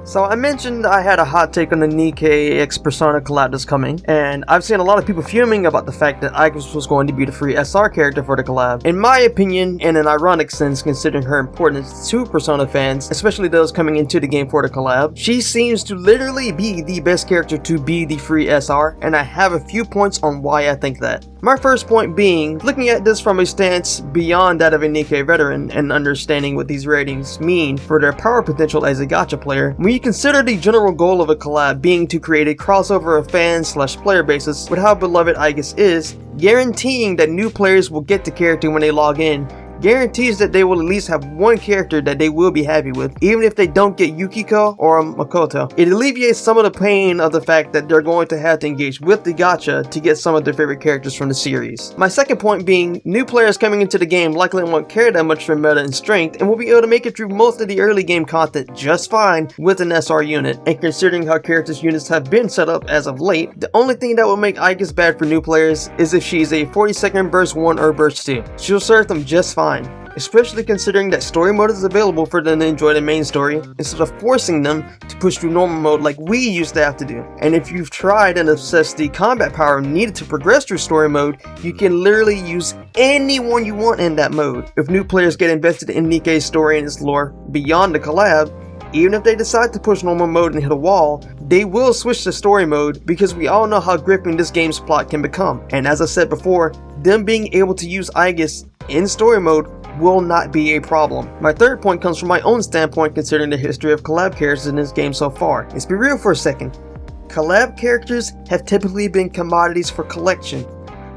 So I mentioned I had a hot take on the Nikke x Persona collab that's coming, and I've seen a lot of people fuming about the fact that Aigis was going to be the free SR character for the collab. In my opinion, in an ironic sense considering her importance to Persona fans, especially those coming into the game for the collab, she seems to literally be the best character to be the free SR, and I have a few points on why I think that. My first point being, looking at this from a stance beyond that of a Nikke veteran and understanding what these ratings mean for their power potential as a gacha player, when you consider the general goal of a collab being to create a crossover of fan/player bases with how beloved Aigis is, guaranteeing that new players will get the character when they log in guarantees that they will at least have one character that they will be happy with, even if they don't get Yukiko or Makoto. It alleviates some of the pain of the fact that they're going to have to engage with the gacha to get some of their favorite characters from the series. My second point being, new players coming into the game likely won't care that much for meta and strength and will be able to make it through most of the early game content just fine with an SR unit. And considering how characters units have been set up as of late, the only thing that will make Aigis bad for new players is if she's a 40-second burst 1 or burst 2. She'll serve them just fine. Especially considering that story mode is available for them to enjoy the main story instead of forcing them to push through normal mode like we used to have to do. And if you've tried and assessed the combat power needed to progress through story mode, you can literally use anyone you want in that mode. If new players get invested in Nikke's story and its lore beyond the collab, even if they decide to push normal mode and hit a wall, they will switch to story mode because we all know how gripping this game's plot can become. And as I said before, them being able to use Aigis in story mode will not be a problem. My third point comes from my own standpoint considering the history of collab characters in this game so far. Let's be real for a second. Collab characters have typically been commodities for collection.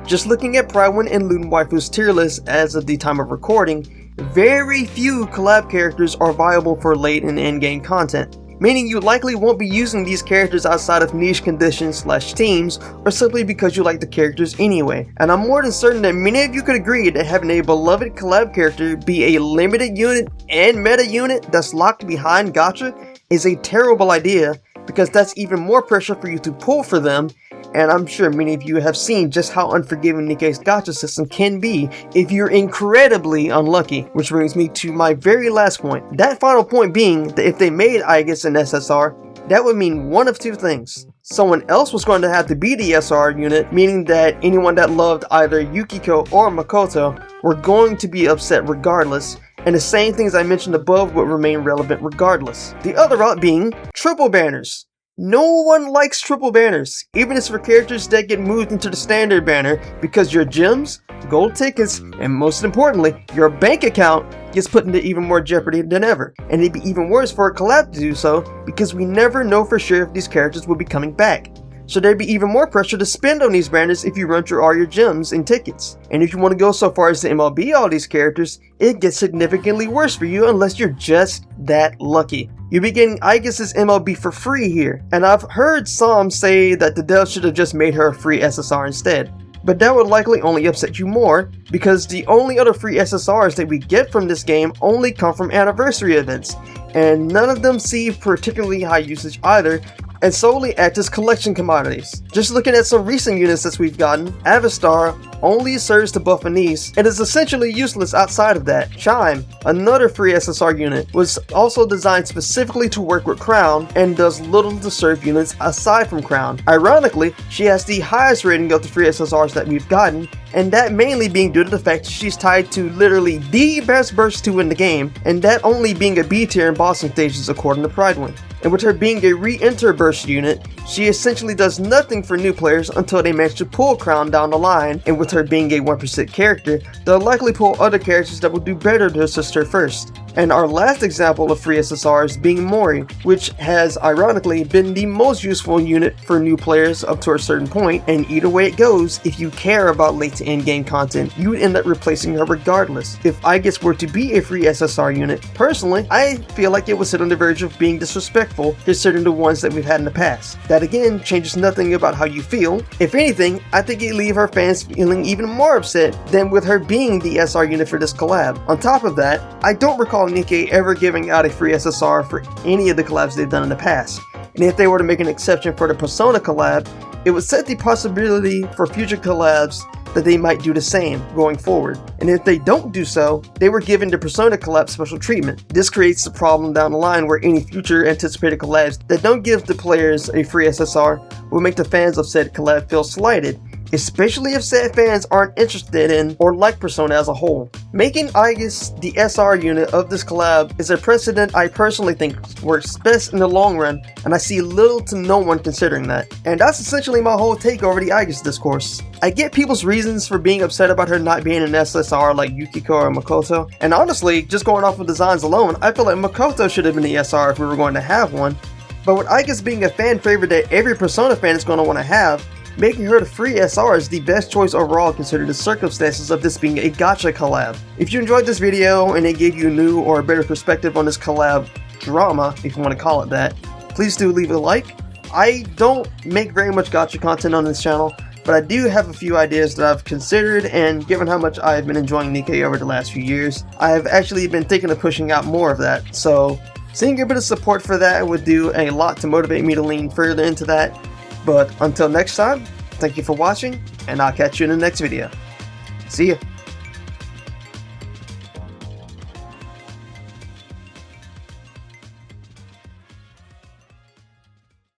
Just looking at Pride and Luden Waifu's tier list as of the time of recording, very few collab characters are viable for late and end-game content, meaning you likely won't be using these characters outside of niche conditions/teams or simply because you like the characters anyway. And I'm more than certain that many of you could agree that having a beloved collab character be a limited unit and meta unit that's locked behind gacha is a terrible idea, because that's even more pressure for you to pull for them. And I'm sure many of you have seen just how unforgiving Nikke's gacha system can be if you're incredibly unlucky. Which brings me to my very last point. That final point being that if they made Aigis an SSR, that would mean one of two things. Someone else was going to have to be the SR unit, meaning that anyone that loved either Yukiko or Makoto were going to be upset regardless, and the same things I mentioned above would remain relevant regardless. The other route being triple banners. No one likes triple banners, even if it's for characters that get moved into the standard banner, because your gems, gold tickets, and most importantly, your bank account gets put into even more jeopardy than ever. And it'd be even worse for a collab to do so, because we never know for sure if these characters will be coming back. So there'd be even more pressure to spend on these banners if you run through all your gems and tickets. And if you want to go so far as to MLB all these characters, it gets significantly worse for you unless you're just that lucky. You'll be getting Aigis' MLB for free here, and I've heard some say that the devs should have just made her a free SSR instead. But that would likely only upset you more, because the only other free SSRs that we get from this game only come from anniversary events, and none of them see particularly high usage either, and solely act as collection commodities. Just looking at some recent units that we've gotten, Avistar only serves to buff Anise and is essentially useless outside of that. Chime, another free SSR unit, was also designed specifically to work with Crown and does little to serve units aside from Crown. Ironically, she has the highest rating of the free SSRs that we've gotten, and that mainly being due to the fact that she's tied to literally the best burst 2 in the game, and that only being a B tier in bossing stages according to Pridewind. And with her being a re-enter burst unit, she essentially does nothing for new players until they manage to pull Crown down the line, and with her being a 1% character, they'll likely pull other characters that will do better to assist her first. And our last example of free SSRs being Mori, which has ironically been the most useful unit for new players up to a certain point, and either way it goes, if you care about late to end game content, you would end up replacing her regardless. If Aigis were to be a free SSR unit, personally, I feel like it would sit on the verge of being disrespectful considering the ones that we've had in the past. That again changes nothing about how you feel. If anything, I think it'd leave her fans feeling even more upset than with her being the SR unit for this collab. On top of that, I don't recall Nikke ever giving out a free SSR for any of the collabs they've done in the past. And if they were to make an exception for the Persona collab, it would set the possibility for future collabs that they might do the same going forward. And if they don't do so, they were given the Persona Collab special treatment. This creates a problem down the line where any future anticipated collabs that don't give the players a free SSR will make the fans of said collab feel slighted, especially if said fans aren't interested in or like Persona as a whole. Making Aigis the SR unit of this collab is a precedent I personally think works best in the long run, and I see little to no one considering that. And that's essentially my whole take over the Aigis discourse. I get people's reasons for being upset about her not being an SSR like Yukiko or Makoto, and honestly, just going off of designs alone, I feel like Makoto should have been the SR if we were going to have one. But with Aigis being a fan favorite that every Persona fan is going to want to have, making her the free SR is the best choice overall considering the circumstances of this being a gacha collab. If you enjoyed this video and it gave you a new or a better perspective on this collab drama, if you want to call it that, please do leave a like. I don't make very much gacha content on this channel, but I do have a few ideas that I've considered, and given how much I've been enjoying Nikke over the last few years, I have actually been thinking of pushing out more of that. So seeing a bit of support for that would do a lot to motivate me to lean further into that. But until next time, thank you for watching, and I'll catch you in the next video. See ya!